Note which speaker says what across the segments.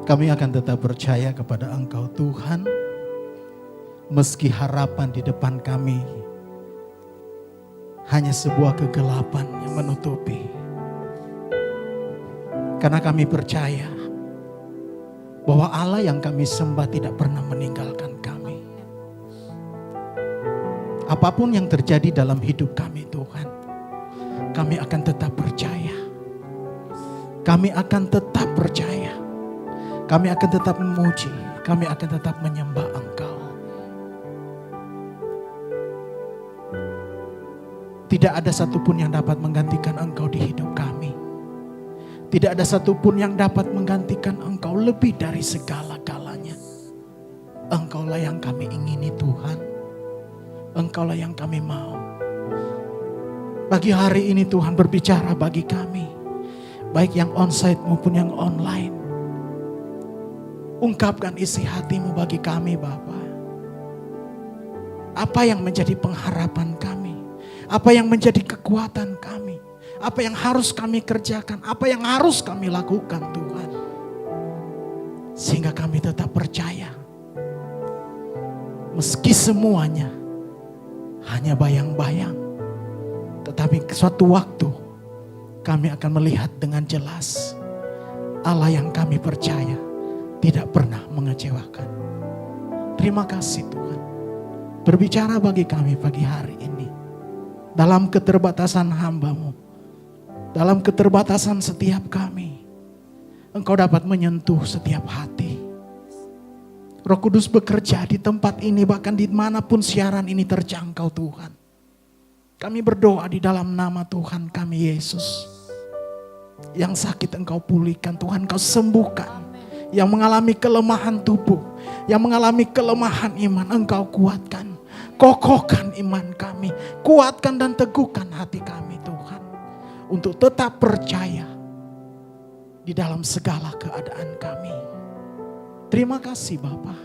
Speaker 1: Kami akan tetap percaya kepada Engkau Tuhan, meski harapan di depan kami hanya sebuah kegelapan yang menutupi. Karena kami percaya bahwa Allah yang kami sembah tidak pernah meninggalkan kami. Apapun yang terjadi dalam hidup kami Tuhan, kami akan tetap percaya. Kami akan tetap percaya. Kami akan tetap memuji. Kami akan tetap menyembah Engkau. Tidak ada satupun yang dapat menggantikan Engkau di hidup kami. Tidak ada satupun yang dapat menggantikan Engkau lebih dari segala-galanya. Engkaulah yang kami ingini Tuhan. Engkaulah yang kami mau. Pagi hari ini Tuhan berbicara bagi kami. Baik yang onsite maupun yang online. Ungkapkan isi hatimu bagi kami Bapa. Apa yang menjadi pengharapan kami? Apa yang menjadi kekuatan kami? Apa yang harus kami kerjakan? Apa yang harus kami lakukan Tuhan? Sehingga kami tetap percaya. Meski semuanya hanya bayang-bayang. Tetapi suatu waktu kami akan melihat dengan jelas. Allah yang kami percaya tidak pernah mengecewakan. Terima kasih Tuhan. Berbicara bagi kami pagi hari ini. Dalam keterbatasan hamba-Mu. Dalam keterbatasan setiap kami. Engkau dapat menyentuh setiap hati. Roh Kudus bekerja di tempat ini, bahkan dimanapun siaran ini terjangkau Tuhan. Kami berdoa di dalam nama Tuhan kami Yesus. Yang sakit Engkau pulihkan Tuhan, Engkau sembuhkan. Yang mengalami kelemahan tubuh, yang mengalami kelemahan iman, Engkau kuatkan. Kokohkan iman kami, kuatkan dan teguhkan hati kami Tuhan. Untuk tetap percaya di dalam segala keadaan kami. Terima kasih Bapa,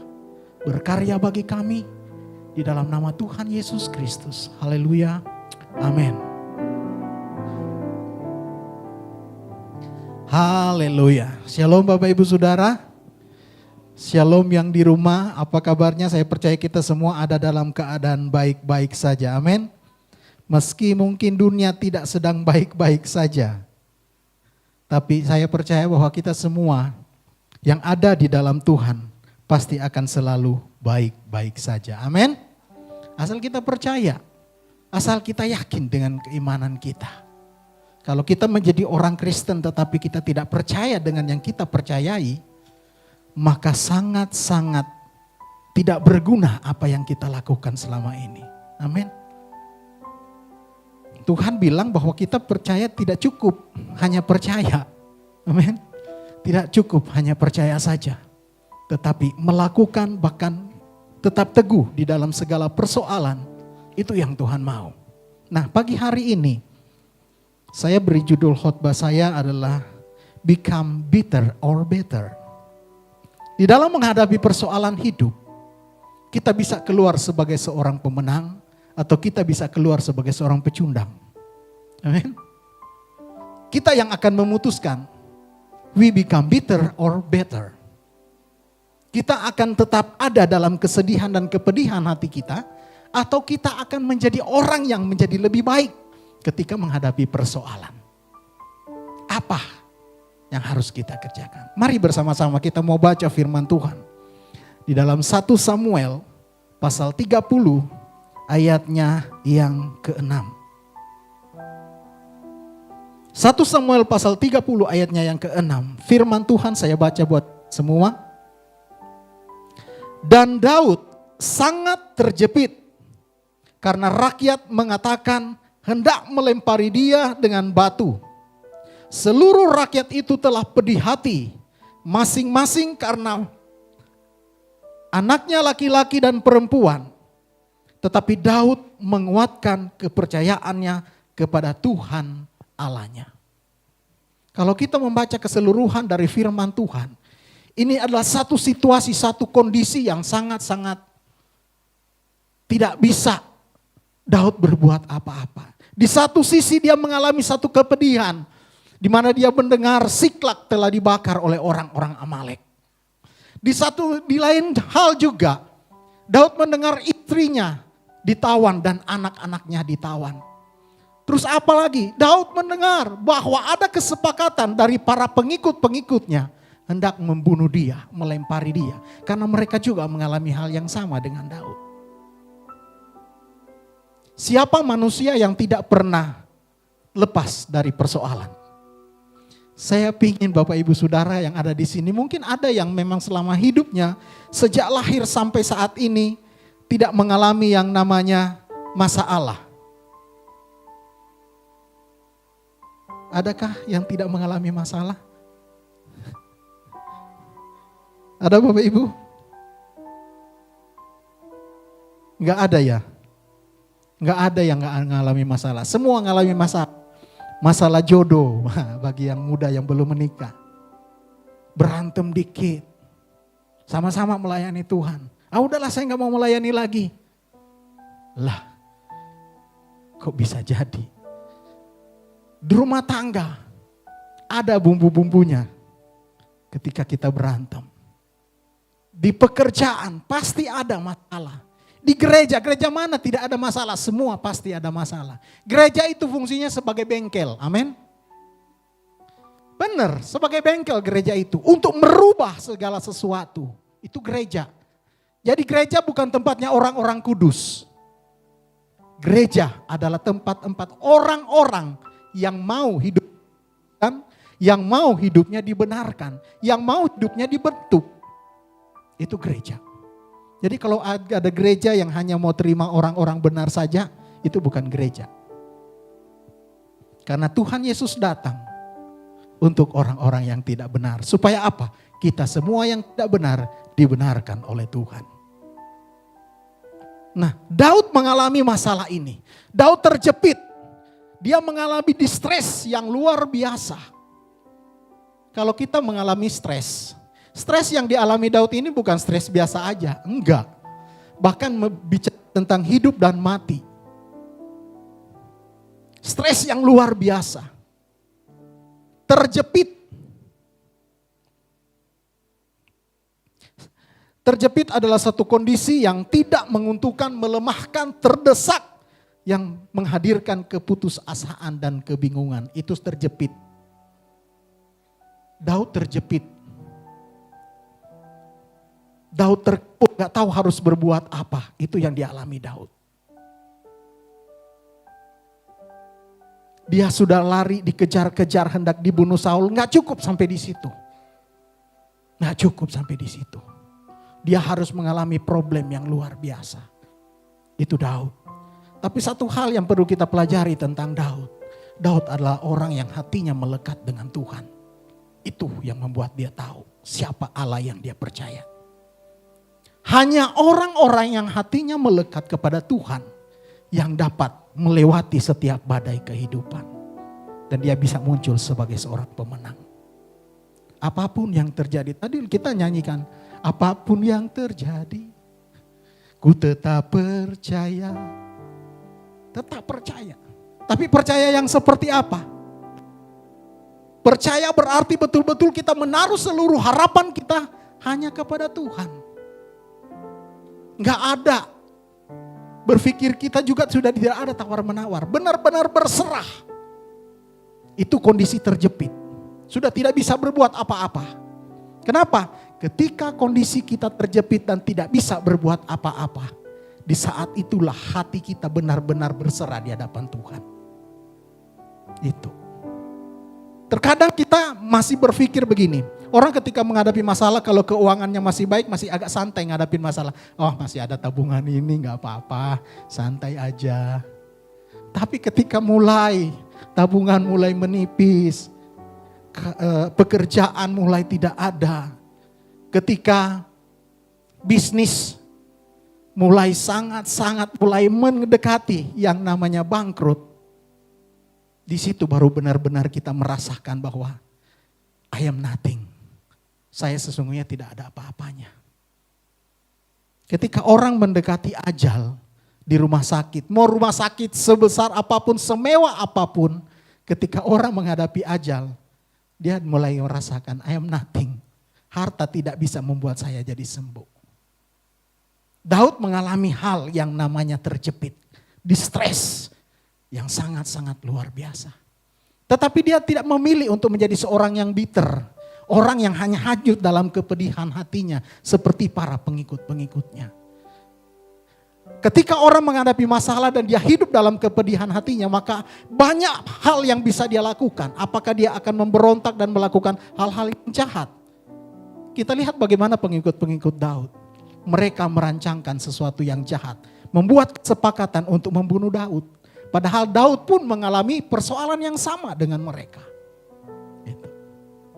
Speaker 1: berkarya bagi kami di dalam nama Tuhan Yesus Kristus. Haleluya, amin. Haleluya. Shalom Bapak Ibu Saudara. Shalom yang di rumah, apa kabarnya? Saya percaya kita semua ada dalam keadaan baik-baik saja. Amin. Meski mungkin dunia tidak sedang baik-baik saja. Tapi saya percaya bahwa kita semua yang ada di dalam Tuhan pasti akan selalu baik-baik saja. Amin. Asal kita percaya, asal kita yakin dengan keimanan kita. Kalau kita menjadi orang Kristen tetapi kita tidak percaya dengan yang kita percayai, maka sangat-sangat tidak berguna apa yang kita lakukan selama ini. Amin. Tuhan bilang bahwa kita percaya tidak cukup hanya percaya. Amin. Tidak cukup hanya percaya saja. Tetapi melakukan, bahkan tetap teguh di dalam segala persoalan. Itu yang Tuhan mau. Nah, pagi hari ini saya beri judul khotbah saya adalah Become Bitter or Better. Di dalam menghadapi persoalan hidup, kita bisa keluar sebagai seorang pemenang atau kita bisa keluar sebagai seorang pecundang. Amin. Kita yang akan memutuskan, we become bitter or better. Kita akan tetap ada dalam kesedihan dan kepedihan hati kita, atau kita akan menjadi orang yang menjadi lebih baik ketika menghadapi persoalan. Apa yang harus kita kerjakan? Mari bersama-sama kita mau baca firman Tuhan. Di dalam 1 Samuel pasal 30 ayatnya yang ke-6. 1 Samuel pasal 30 ayatnya yang ke-6. Firman Tuhan saya baca buat semua. Dan Daud sangat terjepit karena rakyat mengatakan hendak melempari dia dengan batu. Seluruh rakyat itu telah pedih hati, masing-masing karena anaknya laki-laki dan perempuan. Tetapi Daud menguatkan kepercayaannya kepada Tuhan Allahnya. Kalau kita membaca keseluruhan dari firman Tuhan, ini adalah satu situasi, satu kondisi yang sangat-sangat tidak bisa Daud berbuat apa-apa. Di satu sisi dia mengalami satu kepedihan, di mana dia mendengar Siklak telah dibakar oleh orang-orang Amalek. Di lain hal juga, Daud mendengar istrinya ditawan dan anak-anaknya ditawan. Terus apa lagi? Daud mendengar bahwa ada kesepakatan dari para pengikut-pengikutnya hendak membunuh dia, melempari dia. Karena mereka juga mengalami hal yang sama dengan Daud. Siapa manusia yang tidak pernah lepas dari persoalan? Saya pingin Bapak Ibu Saudara yang ada di sini, mungkin ada yang memang selama hidupnya sejak lahir sampai saat ini tidak mengalami yang namanya masalah. Adakah yang tidak mengalami masalah? Ada Bapak Ibu? Enggak ada ya? Enggak ada yang enggak mengalami masalah. Semua mengalami masalah. Masalah jodoh bagi yang muda yang belum menikah. Berantem dikit. Sama-sama melayani Tuhan. Udahlah saya gak mau melayani lagi. Lah, kok bisa jadi? Di rumah tangga ada bumbu-bumbunya ketika kita berantem. Di pekerjaan pasti ada masalah. Di gereja mana tidak ada masalah, semua pasti ada masalah. Gereja itu fungsinya sebagai bengkel, amin. Benar, sebagai bengkel gereja itu untuk merubah segala sesuatu. Itu gereja. Jadi gereja bukan tempatnya orang-orang kudus. Gereja adalah tempat-tempat orang-orang yang mau hidup, yang mau hidupnya dibenarkan, yang mau hidupnya dibentuk. Itu gereja. Jadi kalau ada gereja yang hanya mau terima orang-orang benar saja, itu bukan gereja. Karena Tuhan Yesus datang untuk orang-orang yang tidak benar. Supaya apa? Kita semua yang tidak benar dibenarkan oleh Tuhan. Nah, Daud mengalami masalah ini. Daud terjepit. Dia mengalami distress yang luar biasa. Kalau kita mengalami stres yang dialami Daud ini bukan stres biasa aja, enggak. Bahkan bicara tentang hidup dan mati. Stres yang luar biasa. Terjepit. Terjepit adalah satu kondisi yang tidak menguntungkan, melemahkan, terdesak, yang menghadirkan keputusasaan dan kebingungan. Itu terjepit. Daud terjepit. Daud terpukul, gak tahu harus berbuat apa. Itu yang dialami Daud. Dia sudah lari, dikejar-kejar, hendak dibunuh Saul. Gak cukup sampai di situ. Gak cukup sampai di situ. Dia harus mengalami problem yang luar biasa. Itu Daud. Tapi satu hal yang perlu kita pelajari tentang Daud. Daud adalah orang yang hatinya melekat dengan Tuhan. Itu yang membuat dia tahu siapa Allah yang dia percaya. Hanya orang-orang yang hatinya melekat kepada Tuhan yang dapat melewati setiap badai kehidupan. Dan dia bisa muncul sebagai seorang pemenang. Apapun yang terjadi, tadi kita nyanyikan, apapun yang terjadi, ku tetap percaya. Tetap percaya. Tapi percaya yang seperti apa? Percaya berarti betul-betul kita menaruh seluruh harapan kita hanya kepada Tuhan. Gak ada. Berpikir kita juga sudah tidak ada tawar-menawar. Benar-benar berserah. Itu kondisi terjepit. Sudah tidak bisa berbuat apa-apa. Kenapa? Ketika kondisi kita terjepit dan tidak bisa berbuat apa-apa. Di saat itulah hati kita benar-benar berserah di hadapan Tuhan. Itu. Terkadang kita masih berpikir begini. Orang ketika menghadapi masalah, kalau keuangannya masih baik, masih agak santai ngadapin masalah. Oh, masih ada tabungan ini, gak apa-apa, santai aja. Tapi ketika tabungan mulai menipis, pekerjaan mulai tidak ada. Ketika bisnis mulai sangat-sangat mulai mendekati yang namanya bangkrut. Di situ baru benar-benar kita merasakan bahwa I am nothing. Saya sesungguhnya tidak ada apa-apanya. Ketika orang mendekati ajal di rumah sakit, mau rumah sakit sebesar apapun, semewah apapun, ketika orang menghadapi ajal, dia mulai merasakan I am nothing. harta tidak bisa membuat saya jadi sembuh. Daud mengalami hal yang namanya terjepit, distres yang sangat-sangat luar biasa. Tetapi dia tidak memilih untuk menjadi seorang yang bitter, orang yang hanya hanyut dalam kepedihan hatinya seperti para pengikut-pengikutnya. Ketika orang menghadapi masalah dan dia hidup dalam kepedihan hatinya, maka banyak hal yang bisa dia lakukan. Apakah dia akan memberontak dan melakukan hal-hal yang jahat? Kita lihat bagaimana pengikut-pengikut Daud. Mereka merancangkan sesuatu yang jahat, membuat kesepakatan untuk membunuh Daud. Padahal Daud pun mengalami persoalan yang sama dengan mereka.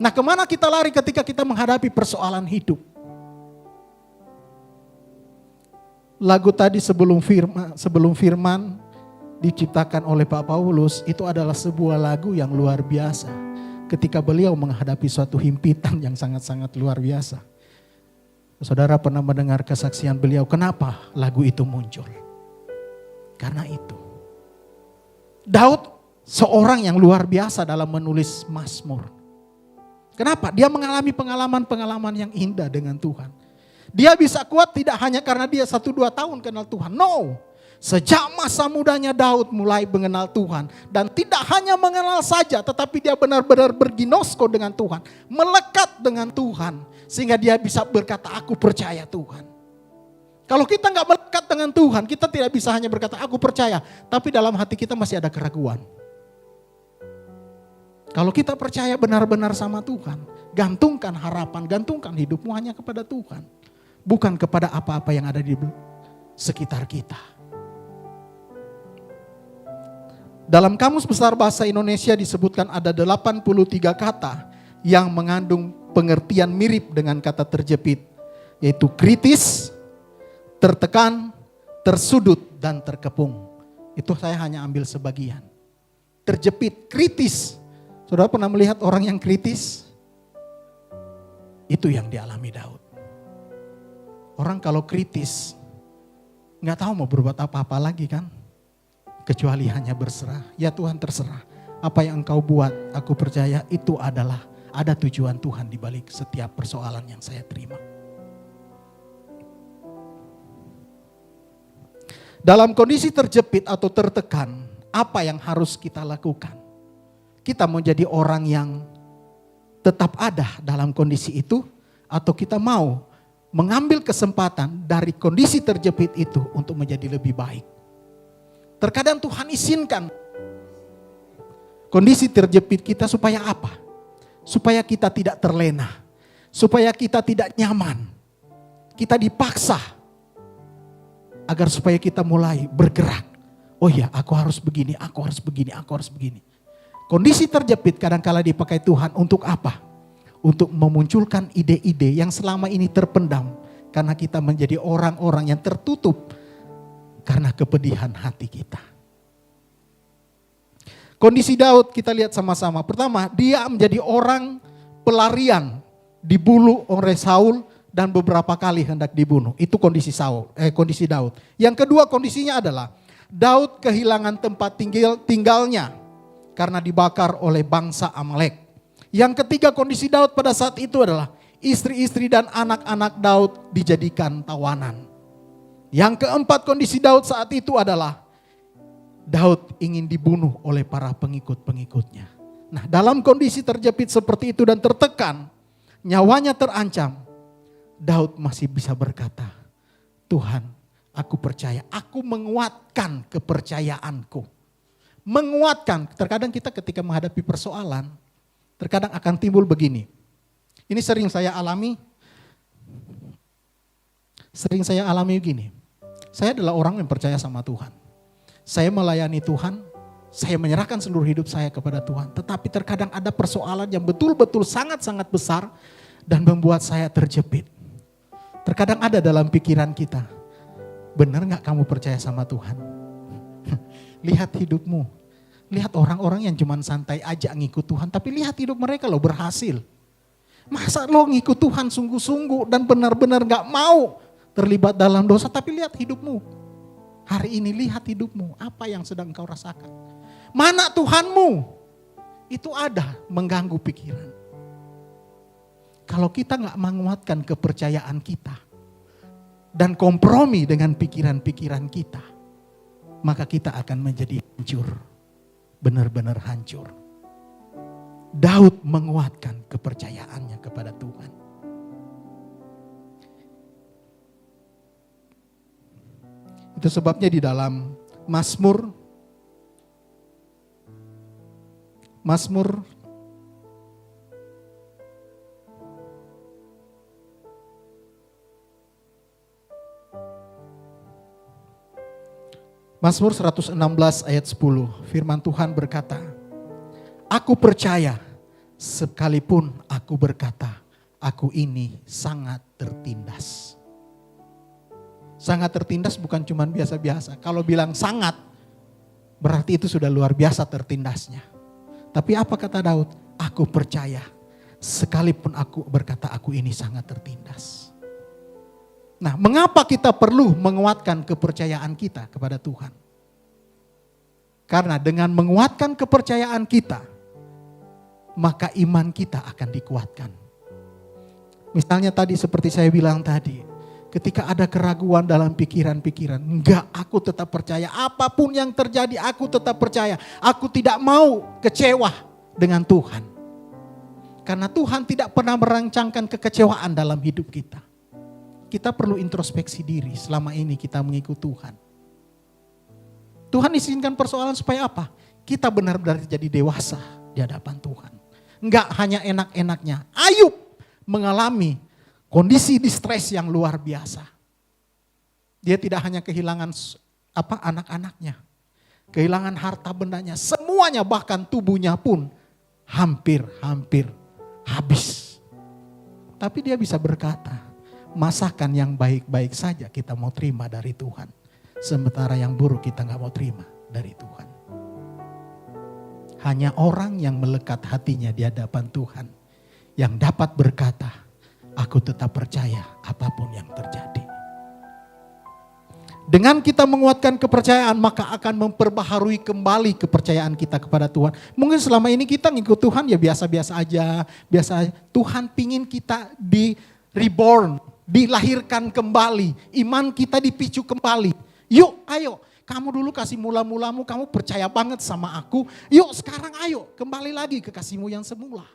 Speaker 1: Nah, kemana kita lari ketika kita menghadapi persoalan hidup? Lagu tadi sebelum firman diciptakan oleh Pak Paulus, itu adalah sebuah lagu yang luar biasa. Ketika beliau menghadapi suatu himpitan yang sangat-sangat luar biasa. Saudara pernah mendengar kesaksian beliau, kenapa lagu itu muncul? Karena itu. Daud seorang yang luar biasa dalam menulis Mazmur. Kenapa? Dia mengalami pengalaman-pengalaman yang indah dengan Tuhan. Dia bisa kuat tidak hanya karena dia 1-2 tahun kenal Tuhan. No. Sejak masa mudanya Daud mulai mengenal Tuhan. Dan tidak hanya mengenal saja, tetapi dia benar-benar berginosko dengan Tuhan. Melekat dengan Tuhan. Sehingga dia bisa berkata, aku percaya Tuhan. Kalau kita nggak melekat dengan Tuhan, kita tidak bisa hanya berkata, aku percaya. Tapi dalam hati kita masih ada keraguan. Kalau kita percaya benar-benar sama Tuhan, gantungkan harapan, gantungkan hidupmu hanya kepada Tuhan. Bukan kepada apa-apa yang ada di sekitar kita. Dalam Kamus Besar Bahasa Indonesia disebutkan ada 83 kata yang mengandung pengertian mirip dengan kata terjepit. Yaitu kritis, tertekan, tersudut, dan terkepung. Itu saya hanya ambil sebagian. Terjepit, kritis. Saudara pernah melihat orang yang kritis? Itu yang dialami Daud. Orang kalau kritis, gak tahu mau berbuat apa-apa lagi kan. Kecuali hanya berserah. Ya Tuhan terserah. Apa yang engkau buat, aku percaya itu adalah ada tujuan Tuhan di balik setiap persoalan yang saya terima. Dalam kondisi terjepit atau tertekan, apa yang harus kita lakukan? Kita mau jadi orang yang tetap ada dalam kondisi itu, atau kita mau mengambil kesempatan dari kondisi terjepit itu untuk menjadi lebih baik. Terkadang Tuhan izinkan kondisi terjepit kita supaya apa? Supaya kita tidak terlena, supaya kita tidak nyaman. Kita dipaksa agar supaya kita mulai bergerak. Oh ya, aku harus begini, aku harus begini, aku harus begini. Kondisi terjepit kadang-kala dipakai Tuhan untuk apa? Untuk memunculkan ide-ide yang selama ini terpendam. Karena kita menjadi orang-orang yang tertutup karena kepedihan hati kita. Kondisi Daud kita lihat sama-sama. Pertama, dia menjadi orang pelarian, dibunuh oleh Saul dan beberapa kali hendak dibunuh. Itu kondisi kondisi Daud. Yang kedua kondisinya adalah Daud kehilangan tempat tinggalnya karena dibakar oleh bangsa Amalek. Yang ketiga kondisi Daud pada saat itu adalah istri-istri dan anak-anak Daud dijadikan tawanan. Yang keempat kondisi Daud saat itu adalah Daud ingin dibunuh oleh para pengikut-pengikutnya. Nah, dalam kondisi terjepit seperti itu dan tertekan, nyawanya terancam, Daud masih bisa berkata, Tuhan, aku percaya, aku menguatkan kepercayaanku. Menguatkan, terkadang kita ketika menghadapi persoalan, terkadang akan timbul begini. Ini sering saya alami begini. Saya adalah orang yang percaya sama Tuhan. Saya melayani Tuhan, saya menyerahkan seluruh hidup saya kepada Tuhan. Tetapi terkadang ada persoalan yang betul-betul sangat-sangat besar dan membuat saya terjepit. Terkadang ada dalam pikiran kita, benar gak kamu percaya sama Tuhan? Lihat hidupmu, lihat orang-orang yang cuma santai aja ngikut Tuhan, tapi lihat hidup mereka loh berhasil. Masa lo ngikut Tuhan sungguh-sungguh dan benar-benar gak mau terlibat dalam dosa, tapi lihat hidupmu. Hari ini lihat hidupmu, apa yang sedang engkau rasakan. Mana Tuhanmu? Itu ada mengganggu pikiran. kalau kita nggak menguatkan kepercayaan kita dan kompromi dengan pikiran-pikiran kita, maka kita akan menjadi hancur, benar-benar hancur. Daud menguatkan kepercayaannya kepada Tuhan. Itu sebabnya di Mazmur 116 ayat 10, firman Tuhan berkata, aku percaya sekalipun aku berkata, aku ini sangat tertindas. Sangat tertindas bukan cuma biasa-biasa. Kalau bilang sangat, berarti itu sudah luar biasa tertindasnya. Tapi apa kata Daud? Aku percaya sekalipun aku berkata aku ini sangat tertindas. Nah, mengapa kita perlu menguatkan kepercayaan kita kepada Tuhan? Karena dengan menguatkan kepercayaan kita, maka iman kita akan dikuatkan. Misalnya tadi seperti saya bilang tadi, ketika ada keraguan dalam pikiran-pikiran, enggak, aku tetap percaya. Apapun yang terjadi, aku tetap percaya. Aku tidak mau kecewa dengan Tuhan. Karena Tuhan tidak pernah merancangkan kekecewaan dalam hidup kita. Kita perlu introspeksi diri selama ini kita mengikut Tuhan. Tuhan izinkan persoalan supaya apa? Kita benar-benar jadi dewasa di hadapan Tuhan. Enggak hanya enak-enaknya. Ayub mengalami kondisi distres yang luar biasa. Dia tidak hanya kehilangan anak-anaknya, kehilangan harta bendanya, semuanya bahkan tubuhnya pun hampir habis. Tapi dia bisa berkata, masakan yang baik-baik saja kita mau terima dari Tuhan. Sementara yang buruk kita gak mau terima dari Tuhan. Hanya orang yang melekat hatinya di hadapan Tuhan yang dapat berkata, aku tetap percaya apapun yang terjadi. Dengan kita menguatkan kepercayaan, maka akan memperbaharui kembali kepercayaan kita kepada Tuhan. Mungkin selama ini kita ngikut Tuhan ya biasa-biasa aja. Tuhan pingin kita di reborn, dilahirkan kembali. Iman kita dipicu kembali. Yuk ayo, kamu dulu kasih mula-mulamu, kamu percaya banget sama aku. Yuk sekarang ayo, kembali lagi ke kasihmu yang semula.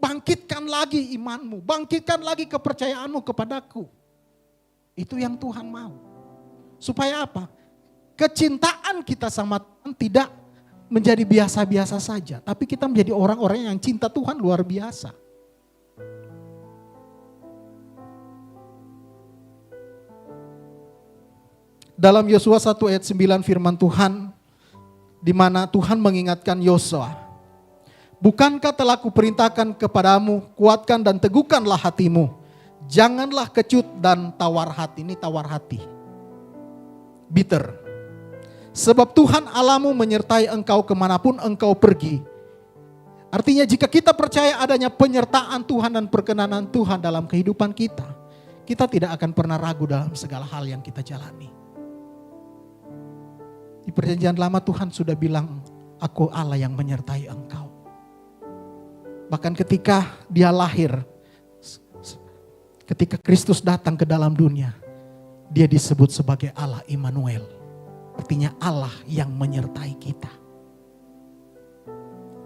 Speaker 1: Bangkitkan lagi imanmu, bangkitkan lagi kepercayaanmu kepadaku. Itu yang Tuhan mau. Supaya apa? Kecintaan kita sama Tuhan tidak menjadi biasa-biasa saja. Tapi kita menjadi orang-orang yang cinta Tuhan luar biasa. Dalam Yosua 1 ayat 9 firman Tuhan, di mana Tuhan mengingatkan Yosua, bukankah telah kuperintahkan kepadamu, kuatkan dan teguhkanlah hatimu. Janganlah kecut dan tawar hati. Ini tawar hati. Bitter. Sebab Tuhan Allahmu menyertai engkau kemanapun engkau pergi. Artinya jika kita percaya adanya penyertaan Tuhan dan perkenanan Tuhan dalam kehidupan kita, kita tidak akan pernah ragu dalam segala hal yang kita jalani. Di perjanjian lama Tuhan sudah bilang, aku Allah yang menyertai engkau. Bahkan ketika dia lahir, ketika Kristus datang ke dalam dunia, dia disebut sebagai Allah Immanuel. Artinya Allah yang menyertai kita.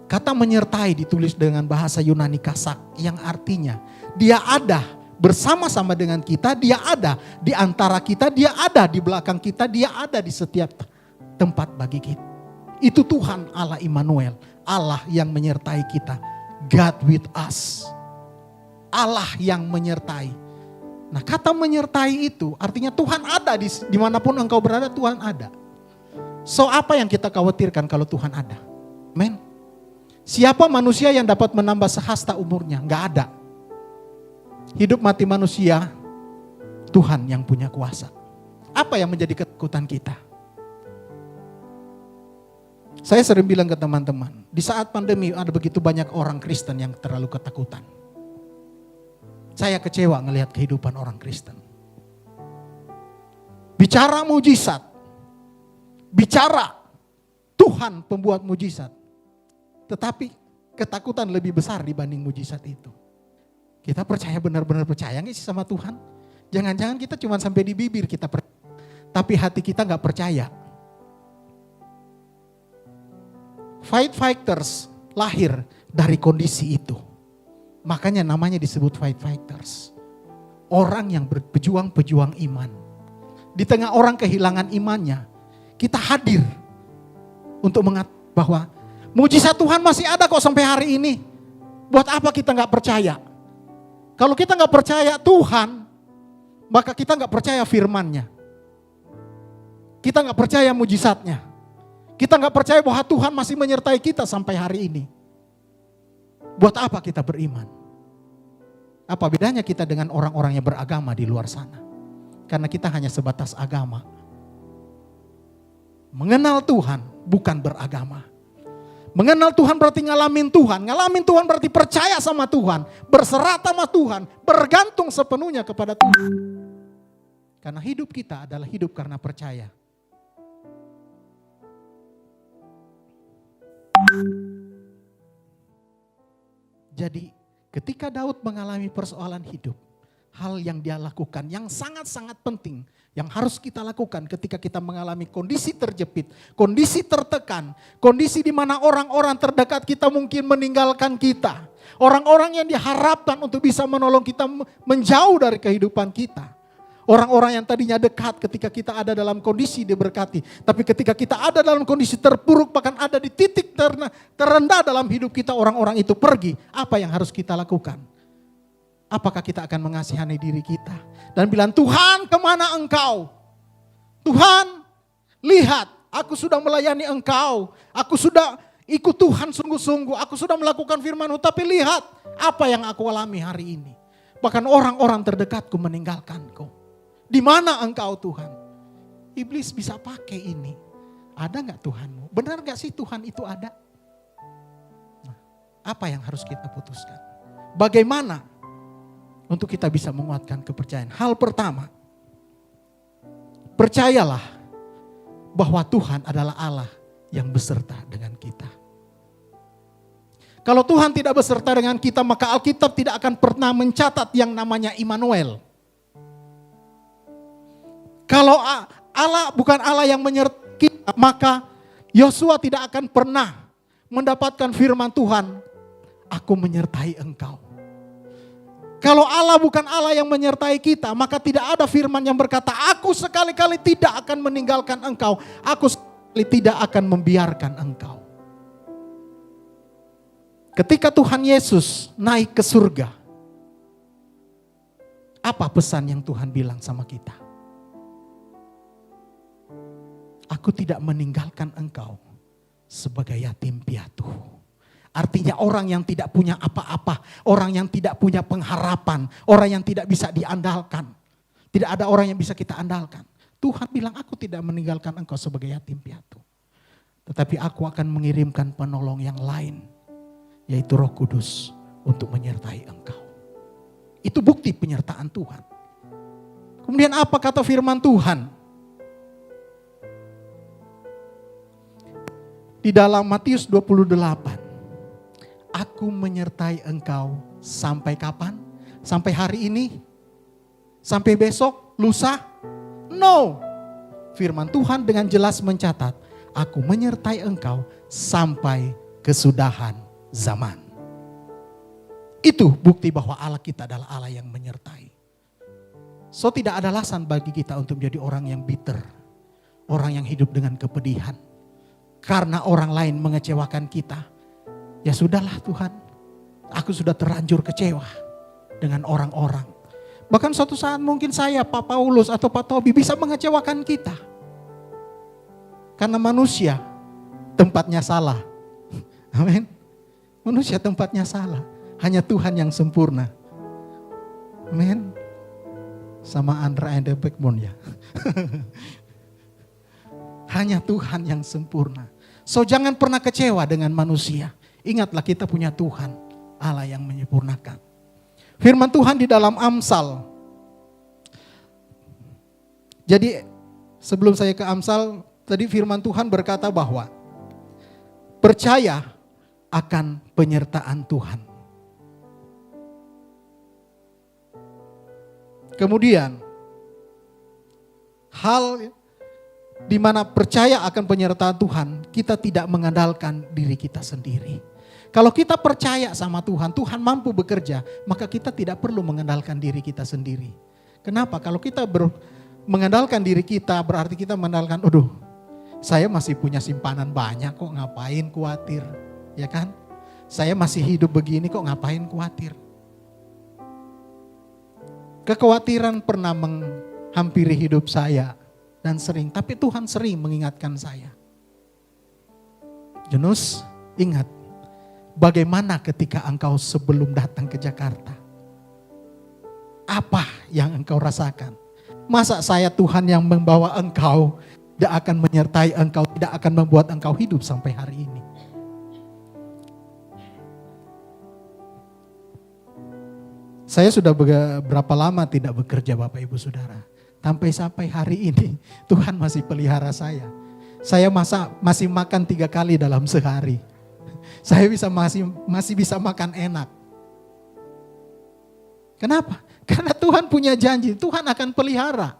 Speaker 1: Kata menyertai ditulis dengan bahasa Yunani kasak, yang artinya dia ada bersama-sama dengan kita, dia ada di antara kita, dia ada di belakang kita, dia ada di setiap tempat bagi kita. Itu Tuhan Allah Immanuel, Allah yang menyertai kita. God with us. Allah yang menyertai. Nah, kata menyertai itu artinya Tuhan ada dimanapun engkau berada, Tuhan ada. So apa yang kita khawatirkan kalau Tuhan ada? Amen. Siapa manusia yang dapat menambah sehasta umurnya? Gak ada. Hidup mati manusia, Tuhan yang punya kuasa. Apa yang menjadi ketakutan kita? Saya sering bilang ke teman-teman, di saat pandemi ada begitu banyak orang Kristen yang terlalu ketakutan. Saya kecewa ngelihat kehidupan orang Kristen. Bicara mujizat, bicara Tuhan pembuat mujizat. Tetapi ketakutan lebih besar dibanding mujizat itu. Kita percaya, benar-benar percaya nggak sih sama Tuhan? Jangan-jangan kita cuma sampai di bibir kita percaya, tapi hati kita nggak percaya. Fight fighters lahir dari kondisi itu. Makanya namanya disebut fight fighters. Orang yang berpejuang-pejuang iman. Di tengah orang kehilangan imannya, kita hadir untuk mengatakan bahwa mujizat Tuhan masih ada kok sampai hari ini. Buat apa kita nggak percaya? Kalau kita nggak percaya Tuhan, maka kita nggak percaya firman-Nya. Kita nggak percaya mujizatnya. Kita nggak percaya bahwa Tuhan masih menyertai kita sampai hari ini. Buat apa kita beriman? Apa bedanya kita dengan orang-orang yang beragama di luar sana? Karena kita hanya sebatas agama. Mengenal Tuhan bukan beragama. Mengenal Tuhan berarti ngalamin Tuhan. Ngalamin Tuhan berarti percaya sama Tuhan. Berserah sama Tuhan. Bergantung sepenuhnya kepada Tuhan. Karena hidup kita adalah hidup karena percaya. Jadi ketika Daud mengalami persoalan hidup, hal yang dia lakukan yang sangat-sangat penting, yang harus kita lakukan ketika kita mengalami kondisi terjepit, kondisi tertekan, kondisi di mana orang-orang terdekat kita mungkin meninggalkan kita. Orang-orang yang diharapkan untuk bisa menolong kita menjauh dari kehidupan kita. Orang-orang yang tadinya dekat ketika kita ada dalam kondisi diberkati. Tapi ketika kita ada dalam kondisi terpuruk, bahkan ada di titik terendah dalam hidup kita, orang-orang itu pergi. Apa yang harus kita lakukan? Apakah kita akan mengasihani diri kita? Dan bilang, Tuhan kemana engkau? Tuhan lihat, aku sudah melayani engkau. Aku sudah ikut Tuhan sungguh-sungguh. Aku sudah melakukan firman-Mu. Tapi lihat apa yang aku alami hari ini. Bahkan orang-orang terdekatku meninggalkanku. Di mana engkau Tuhan? Iblis bisa pakai ini. Ada gak Tuhanmu? Benar gak sih Tuhan itu ada? Nah, apa yang harus kita putuskan? Bagaimana untuk kita bisa menguatkan kepercayaan? Hal pertama, percayalah bahwa Tuhan adalah Allah yang beserta dengan kita. Kalau Tuhan tidak beserta dengan kita, maka Alkitab tidak akan pernah mencatat yang namanya Immanuel. Kalau Allah bukan Allah yang menyertai kita, maka Yosua tidak akan pernah mendapatkan firman Tuhan, aku menyertai engkau. Kalau Allah bukan Allah yang menyertai kita, maka tidak ada firman yang berkata, aku sekali-kali tidak akan meninggalkan engkau, aku sekali tidak akan membiarkan engkau. Ketika Tuhan Yesus naik ke surga, apa pesan yang Tuhan bilang sama kita? Aku tidak meninggalkan engkau sebagai yatim piatu. Artinya orang yang tidak punya apa-apa, orang yang tidak punya pengharapan, orang yang tidak bisa diandalkan. Tidak ada orang yang bisa kita andalkan. Tuhan bilang, aku tidak meninggalkan engkau sebagai yatim piatu. Tetapi aku akan mengirimkan penolong yang lain, yaitu Roh Kudus untuk menyertai engkau. Itu bukti penyertaan Tuhan. Kemudian apa kata firman Tuhan? Di dalam Matius 28, aku menyertai engkau sampai kapan? Sampai hari ini? Sampai besok? Lusa? No. Firman Tuhan dengan jelas mencatat, aku menyertai engkau sampai kesudahan zaman. Itu bukti bahwa Allah kita adalah Allah yang menyertai. So tidak ada alasan bagi kita untuk menjadi orang yang bitter. Orang yang hidup dengan kepedihan. Karena orang lain mengecewakan kita. Ya sudahlah Tuhan, aku sudah terlanjur kecewa dengan orang-orang. Bahkan suatu saat mungkin saya, Pak Paulus atau Pak Tobi bisa mengecewakan kita. Karena manusia tempatnya salah. Amin. Manusia tempatnya salah. Hanya Tuhan yang sempurna. Amin. Sama Andra and the Backbone ya. Hanya Tuhan yang sempurna. So jangan pernah kecewa dengan manusia. Ingatlah kita punya Tuhan, Allah yang menyempurnakan. Firman Tuhan di dalam Amsal. Jadi sebelum saya ke Amsal, tadi firman Tuhan berkata bahwa percaya akan penyertaan Tuhan. Kemudian, hal di mana percaya akan penyertaan Tuhan, kita tidak mengandalkan diri kita sendiri. Kalau kita percaya sama Tuhan, Tuhan mampu bekerja, maka kita tidak perlu mengandalkan diri kita sendiri. Kenapa? Kalau kita mengandalkan diri kita, berarti kita mengandalkan, aduh, saya masih punya simpanan banyak kok, ngapain khawatir, ya kan? Saya masih hidup begini kok, ngapain khawatir? Kekhawatiran pernah menghampiri hidup saya dan sering, tapi Tuhan sering mengingatkan saya. Yunus, ingat, bagaimana ketika engkau sebelum datang ke Jakarta? Apa yang engkau rasakan? Masa saya Tuhan yang membawa engkau, tidak akan menyertai engkau, tidak akan membuat engkau hidup sampai hari ini? Saya sudah berapa lama tidak bekerja Bapak Ibu Saudara. Sampai hari ini Tuhan masih pelihara saya. Saya masih makan 3 kali dalam sehari. Saya masih bisa makan enak. Kenapa? Karena Tuhan punya janji, Tuhan akan pelihara.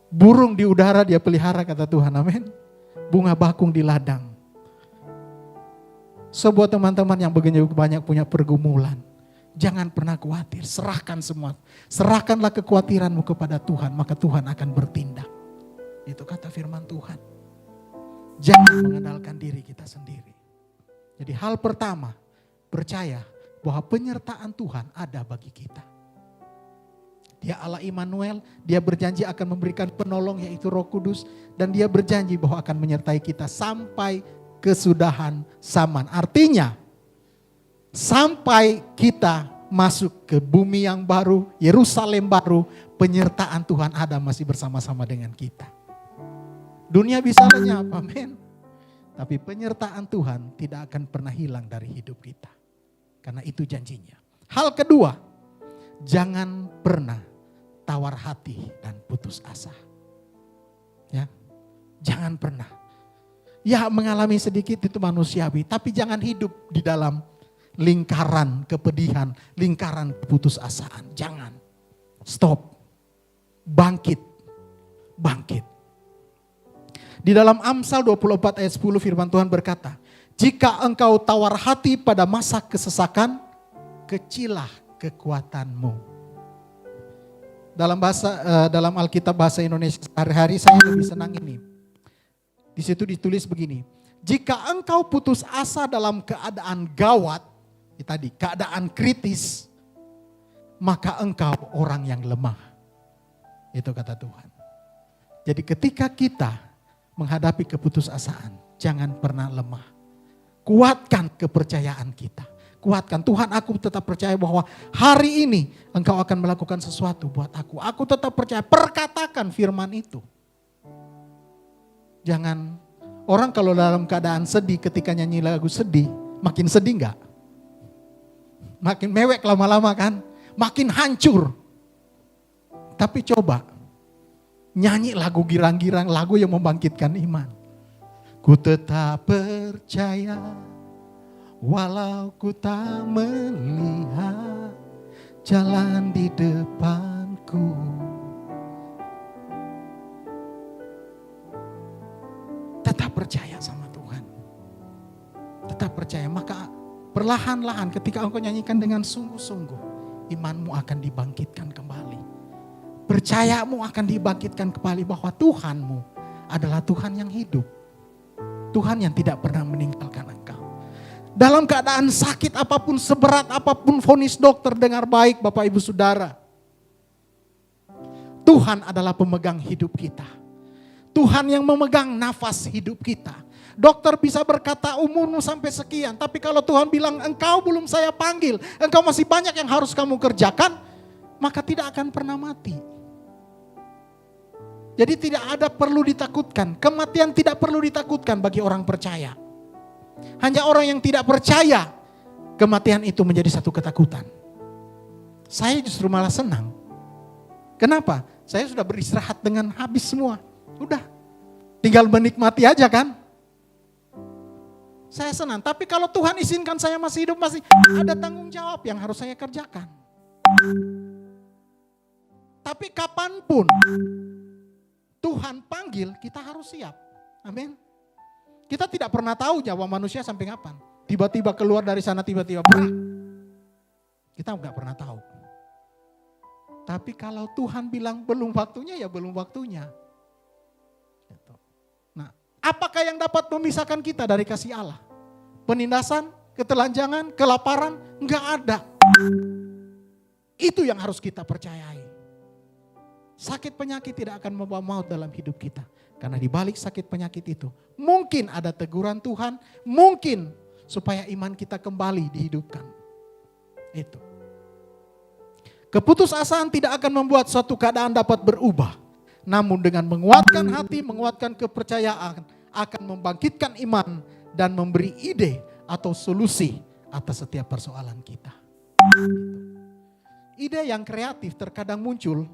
Speaker 1: Burung di udara dia pelihara kata Tuhan, amin. Bunga bakung di ladang. Sebuah teman-teman yang begini banyak punya pergumulan. Jangan pernah khawatir, serahkan semua. Serahkanlah kekhawatiranmu kepada Tuhan, maka Tuhan akan bertindak. Itu kata firman Tuhan. Jangan mengandalkan diri kita sendiri. Jadi hal pertama, percaya bahwa penyertaan Tuhan ada bagi kita. Dia Allah Immanuel, dia berjanji akan memberikan penolong yaitu Roh Kudus. Dan dia berjanji bahwa akan menyertai kita sampai kesudahan zaman. Artinya, sampai kita masuk ke bumi yang baru, Yerusalem baru, penyertaan Tuhan ada masih bersama-sama dengan kita. Dunia bisa lenyap, amin. Tapi penyertaan Tuhan tidak akan pernah hilang dari hidup kita. Karena itu janjinya. Hal kedua, jangan pernah tawar hati dan putus asa. Ya, jangan pernah. Ya, mengalami sedikit itu manusiawi, tapi jangan hidup di dalam lingkaran kepedihan, lingkaran putusasaan. Jangan. Stop. Bangkit. Bangkit. Di dalam Amsal 24 ayat 10 firman Tuhan berkata, jika engkau tawar hati pada masa kesesakan, kecilah kekuatanmu. Dalam Alkitab bahasa Indonesia sehari-hari saya lebih senang ini. Di situ ditulis begini, jika engkau putus asa dalam keadaan gawat, tadi keadaan kritis, maka engkau orang yang lemah. Itu kata Tuhan. Jadi ketika kita menghadapi keputusasaan, jangan pernah lemah. Kuatkan kepercayaan kita. Kuatkan, Tuhan aku tetap percaya bahwa hari ini engkau akan melakukan sesuatu buat aku. Aku tetap percaya, perkatakan firman itu. Jangan, orang kalau dalam keadaan sedih ketika nyanyi lagu sedih, makin sedih enggak? Makin mewek lama-lama kan? Makin hancur. Tapi coba, nyanyi lagu girang-girang, lagu yang membangkitkan iman. Ku tetap percaya, walau ku tak melihat jalan di depanku. Tetap percaya sama Tuhan. Tetap percaya, maka perlahan-lahan ketika engkau nyanyikan dengan sungguh-sungguh, imanmu akan dibangkitkan kembali. Percayamu akan dibangkitkan kembali bahwa Tuhanmu adalah Tuhan yang hidup. Tuhan yang tidak pernah meninggalkan engkau. Dalam keadaan sakit apapun, seberat apapun vonis dokter, dengar baik Bapak Ibu Saudara. Tuhan adalah pemegang hidup kita. Tuhan yang memegang nafas hidup kita. Dokter bisa berkata umurmu sampai sekian, tapi kalau Tuhan bilang engkau belum saya panggil, engkau masih banyak yang harus kamu kerjakan, maka tidak akan pernah mati. Jadi tidak ada perlu ditakutkan. Kematian tidak perlu ditakutkan bagi orang percaya. Hanya orang yang tidak percaya, kematian itu menjadi satu ketakutan. Saya justru malah senang. Kenapa? Saya sudah beristirahat dengan habis semua. Udah, tinggal menikmati aja kan. Saya senang, tapi kalau Tuhan izinkan saya masih hidup, masih ada tanggung jawab yang harus saya kerjakan. Tapi kapanpun Tuhan panggil, kita harus siap. Amin. Kita tidak pernah tahu nyawa manusia sampai kapan. Tiba-tiba keluar dari sana, tiba-tiba berat. Kita nggak pernah tahu. Tapi kalau Tuhan bilang belum waktunya, ya belum waktunya. Nah, apakah yang dapat memisahkan kita dari kasih Allah? Penindasan, ketelanjangan, kelaparan, nggak ada. Itu yang harus kita percayai. Sakit penyakit tidak akan membawa maut dalam hidup kita. Karena di balik sakit penyakit itu, mungkin ada teguran Tuhan, mungkin supaya iman kita kembali dihidupkan. Itu. Keputusasaan tidak akan membuat suatu keadaan dapat berubah. Namun dengan menguatkan hati, menguatkan kepercayaan, akan membangkitkan iman dan memberi ide atau solusi atas setiap persoalan kita. Ide yang kreatif terkadang muncul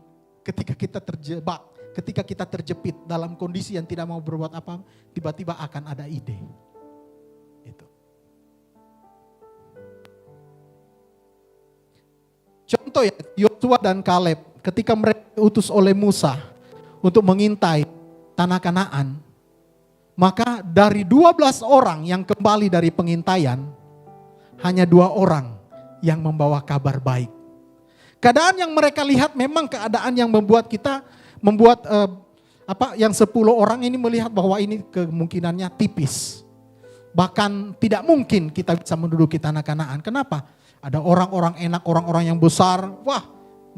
Speaker 1: ketika kita terjebak, ketika kita terjepit dalam kondisi yang tidak mau berbuat apa, tiba-tiba akan ada ide. Itu. Contoh ya, Yosua dan Kaleb ketika mereka diutus oleh Musa untuk mengintai tanah Kanaan, maka dari 12 orang yang kembali dari pengintaian, hanya 2 orang yang membawa kabar baik. Keadaan yang mereka lihat memang keadaan yang membuat kita, yang 10 orang ini melihat bahwa ini kemungkinannya tipis. Bahkan tidak mungkin kita bisa menduduki tanah Kanaan. Kenapa? Ada orang-orang enak, orang-orang yang besar. Wah,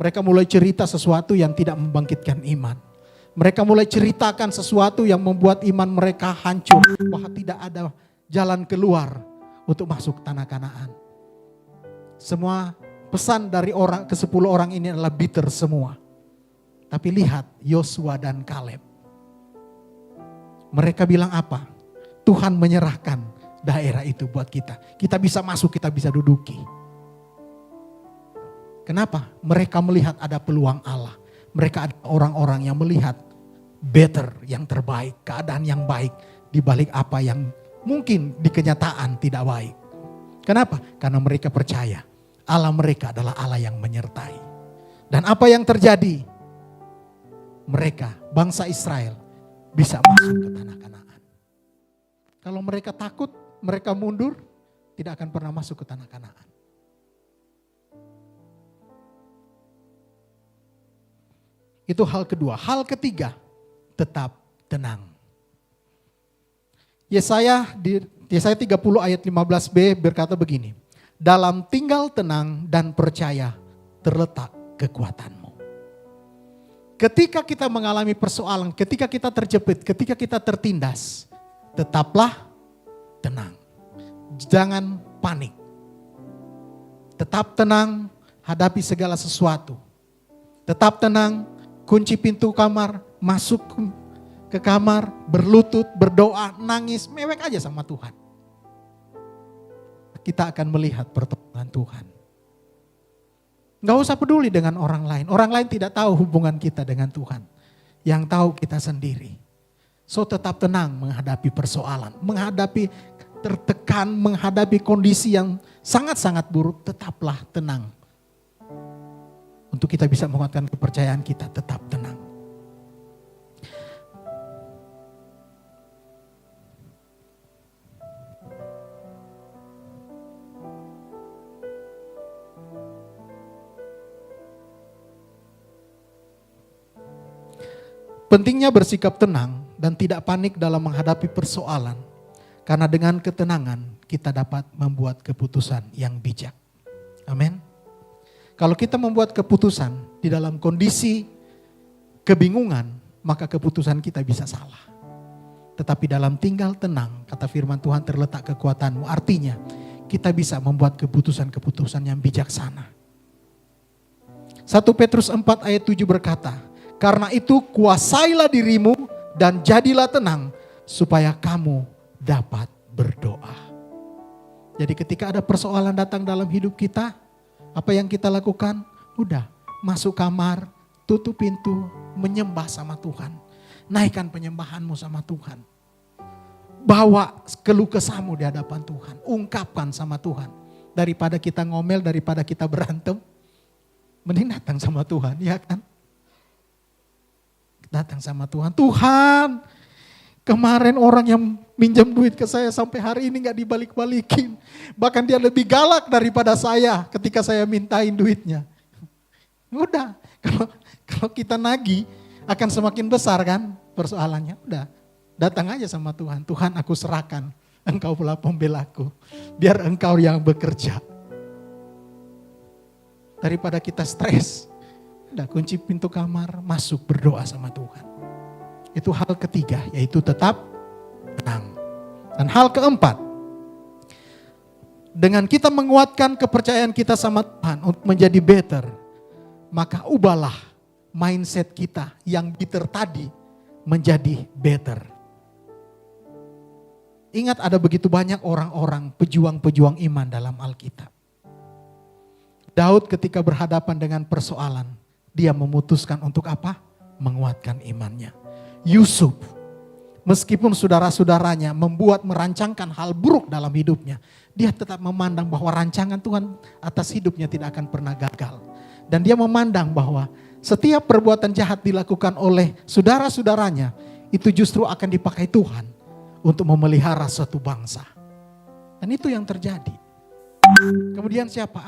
Speaker 1: mereka mulai cerita sesuatu yang tidak membangkitkan iman. Mereka mulai ceritakan sesuatu yang membuat iman mereka hancur. Wah, tidak ada jalan keluar untuk masuk tanah Kanaan. Semua pesan dari orang ke 10 orang ini adalah bitter semua. Tapi lihat Yosua dan Kaleb. Mereka bilang apa? Tuhan menyerahkan daerah itu buat kita. Kita bisa masuk, kita bisa duduki. Kenapa? Mereka melihat ada peluang Allah. Mereka ada orang-orang yang melihat better, yang terbaik, keadaan yang baik di balik apa yang mungkin di kenyataan tidak baik. Kenapa? Karena mereka percaya Allah mereka adalah Allah yang menyertai. Dan apa yang terjadi? Mereka, bangsa Israel, bisa masuk ke tanah Kanaan. Kalau mereka takut, mereka mundur, tidak akan pernah masuk ke tanah Kanaan. Itu hal kedua. Hal ketiga, tetap tenang. Yesaya 30 ayat 15b berkata begini. Dalam tinggal tenang dan percaya terletak kekuatanmu. Ketika kita mengalami persoalan, ketika kita terjepit, ketika kita tertindas, tetaplah tenang. Jangan panik. Tetap tenang, hadapi segala sesuatu. Tetap tenang, kunci pintu kamar, masuk ke kamar, berlutut, berdoa, nangis, mewek aja sama Tuhan. Kita akan melihat pertolongan Tuhan. Gak usah peduli dengan orang lain. Orang lain tidak tahu hubungan kita dengan Tuhan. Yang tahu kita sendiri. So tetap tenang menghadapi persoalan. Menghadapi tertekan, menghadapi kondisi yang sangat-sangat buruk. Tetaplah tenang. Untuk kita bisa menguatkan kepercayaan kita, tetap tenang. Pentingnya bersikap tenang dan tidak panik dalam menghadapi persoalan. Karena dengan ketenangan kita dapat membuat keputusan yang bijak. Amin. Kalau kita membuat keputusan di dalam kondisi kebingungan, maka keputusan kita bisa salah. Tetapi dalam tinggal tenang, kata firman Tuhan, terletak kekuatanmu. Artinya kita bisa membuat keputusan-keputusan yang bijaksana. 1 Petrus 4 ayat 7 berkata, karena itu kuasailah dirimu dan jadilah tenang supaya kamu dapat berdoa. Jadi ketika ada persoalan datang dalam hidup kita, apa yang kita lakukan? Udah, masuk kamar, tutup pintu, menyembah sama Tuhan. Naikkan penyembahanmu sama Tuhan. Bawa keluh kesahmu di hadapan Tuhan. Ungkapkan sama Tuhan. Daripada kita ngomel, daripada kita berantem. Mending datang sama Tuhan, ya kan? Datang sama Tuhan. Tuhan, kemarin orang yang minjam duit ke saya sampai hari ini gak dibalik-balikin. Bahkan dia lebih galak daripada saya ketika saya mintain duitnya. Udah, kalau kita nagih akan semakin besar kan persoalannya. Udah, datang aja sama Tuhan. Tuhan, aku serahkan, Engkau pula pembelaku. Biar Engkau yang bekerja. Daripada kita stres, udah kunci pintu kamar, masuk berdoa sama Tuhan. Itu hal ketiga, yaitu tetap tenang. Dan hal keempat, dengan kita menguatkan kepercayaan kita sama Tuhan untuk menjadi better, maka ubahlah mindset kita yang bitter tadi menjadi better. Ingat, ada begitu banyak orang-orang pejuang-pejuang iman dalam Alkitab. Daud ketika berhadapan dengan persoalan, dia memutuskan untuk apa? Menguatkan imannya. Yusuf, meskipun saudara-saudaranya merancangkan hal buruk dalam hidupnya, dia tetap memandang bahwa rancangan Tuhan atas hidupnya tidak akan pernah gagal. Dan dia memandang bahwa setiap perbuatan jahat dilakukan oleh saudara-saudaranya, itu justru akan dipakai Tuhan untuk memelihara suatu bangsa. Dan itu yang terjadi. Kemudian siapa?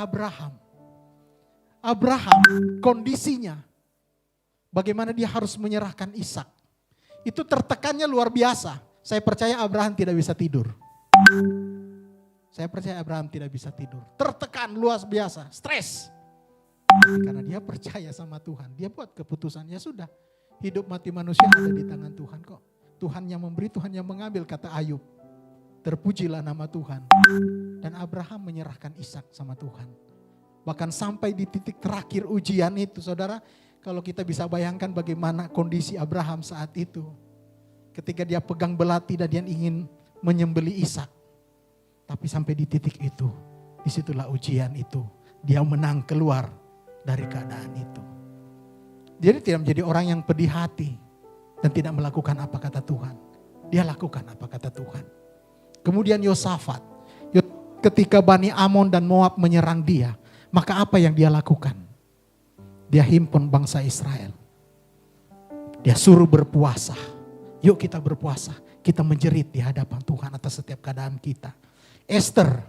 Speaker 1: Abraham, kondisinya, bagaimana dia harus menyerahkan Ishak. Itu tertekannya luar biasa. Saya percaya Abraham tidak bisa tidur. Tertekan luar biasa, stres. Karena dia percaya sama Tuhan. Dia buat keputusan, ya sudah. Hidup mati manusia ada di tangan Tuhan kok. Tuhan yang memberi, Tuhan yang mengambil, kata Ayub. Terpujilah nama Tuhan. Dan Abraham menyerahkan Ishak sama Tuhan. Bahkan sampai di titik terakhir ujian itu, saudara, kalau kita bisa bayangkan bagaimana kondisi Abraham saat itu. Ketika dia pegang belati dan dia ingin menyembelih Ishak. Tapi sampai di titik itu, disitulah ujian itu. Dia menang keluar dari keadaan itu. Jadi tidak menjadi orang yang pedih hati dan tidak melakukan apa kata Tuhan. Dia lakukan apa kata Tuhan. Kemudian Yosafat, ketika Bani Amon dan Moab menyerang dia, maka apa yang dia lakukan? Dia himpun bangsa Israel. Dia suruh berpuasa. Yuk kita berpuasa. Kita menjerit di hadapan Tuhan atas setiap keadaan kita. Esther,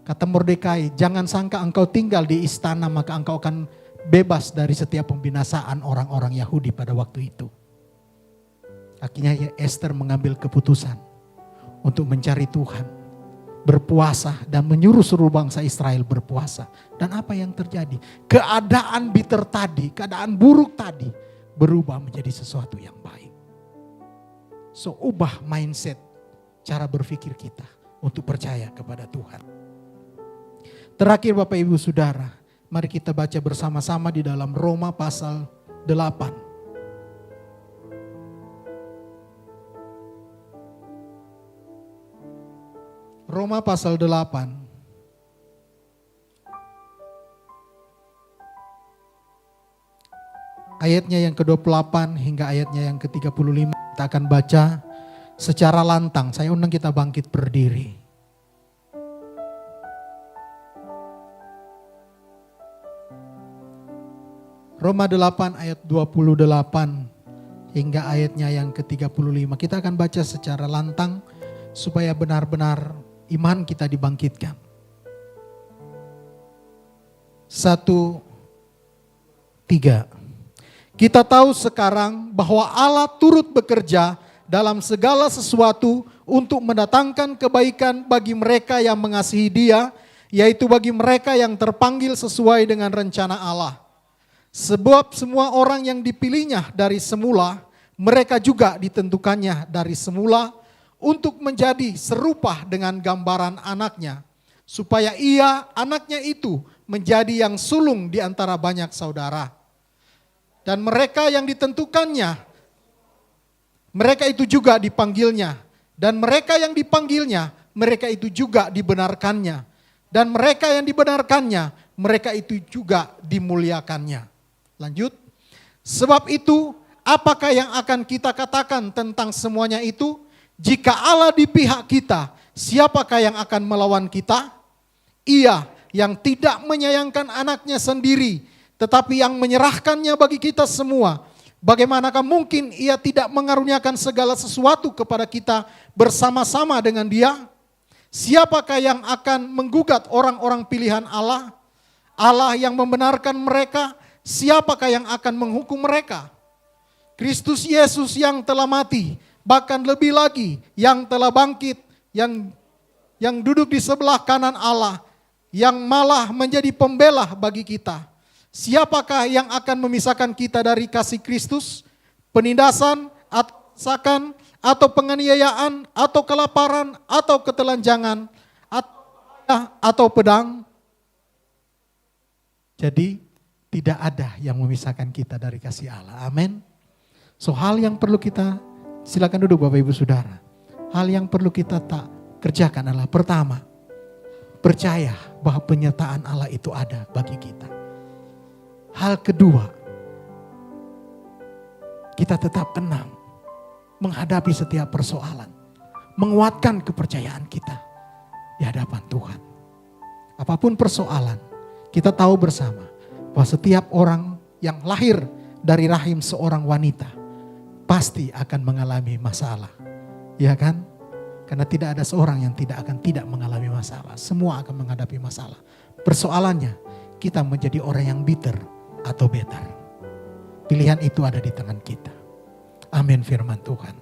Speaker 1: kata Mordekai, jangan sangka engkau tinggal di istana maka engkau akan bebas dari setiap pembinasaan orang-orang Yahudi pada waktu itu. Akhirnya Esther mengambil keputusan untuk mencari Tuhan. Berpuasa dan menyuruh seluruh bangsa Israel berpuasa. Dan apa yang terjadi? Keadaan bitter tadi, keadaan buruk tadi berubah menjadi sesuatu yang baik. So ubah mindset, cara berpikir kita untuk percaya kepada Tuhan. Terakhir Bapak Ibu Saudara, mari kita baca bersama-sama di dalam Roma pasal 8. Roma pasal 8. Ayatnya yang ke-28 hingga ayatnya yang ke-35 kita akan baca secara lantang. Saya undang kita bangkit berdiri. Roma 8 ayat 28 hingga ayatnya yang ke-35. Kita akan baca secara lantang supaya benar-benar iman kita dibangkitkan. 1, 3. Kita tahu sekarang bahwa Allah turut bekerja dalam segala sesuatu untuk mendatangkan kebaikan bagi mereka yang mengasihi Dia, yaitu bagi mereka yang terpanggil sesuai dengan rencana Allah. Sebab semua orang yang dipilihnya dari semula, mereka juga ditentukannya dari semula untuk menjadi serupa dengan gambaran anaknya, supaya ia, anaknya itu, menjadi yang sulung di antara banyak saudara. Dan mereka yang ditentukannya, mereka itu juga dipanggilnya. Dan mereka yang dipanggilnya, mereka itu juga dibenarkannya. Dan mereka yang dibenarkannya, mereka itu juga dimuliakannya. Lanjut. Sebab itu, apakah yang akan kita katakan tentang semuanya itu? Jika Allah di pihak kita, siapakah yang akan melawan kita? Ia yang tidak menyayangkan anaknya sendiri, tetapi yang menyerahkannya bagi kita semua. Bagaimanakah mungkin Ia tidak mengaruniakan segala sesuatu kepada kita bersama-sama dengan Dia? Siapakah yang akan menggugat orang-orang pilihan Allah? Allah yang membenarkan mereka, siapakah yang akan menghukum mereka? Kristus Yesus yang telah mati, bahkan lebih lagi yang telah bangkit, yang duduk di sebelah kanan Allah, yang malah menjadi pembela bagi kita. Siapakah yang akan memisahkan kita dari kasih Kristus? Penindasan, sakan, atau penganiayaan, atau kelaparan, atau ketelanjangan, atau pedang? Jadi tidak ada yang memisahkan kita dari kasih Allah. Amin. So hal yang perlu kita, silakan duduk Bapak Ibu Saudara. Hal yang perlu kita tak kerjakan adalah pertama, percaya bahwa penyertaan Allah itu ada bagi kita. Hal kedua, kita tetap tenang menghadapi setiap persoalan. Menguatkan kepercayaan kita di hadapan Tuhan. Apapun persoalan, kita tahu bersama bahwa setiap orang yang lahir dari rahim seorang wanita pasti akan mengalami masalah. Ya kan? Karena tidak ada seorang yang tidak mengalami masalah. Semua akan menghadapi masalah. Persoalannya, kita menjadi orang yang bitter atau better. Pilihan itu ada di tangan kita. Amin firman Tuhan.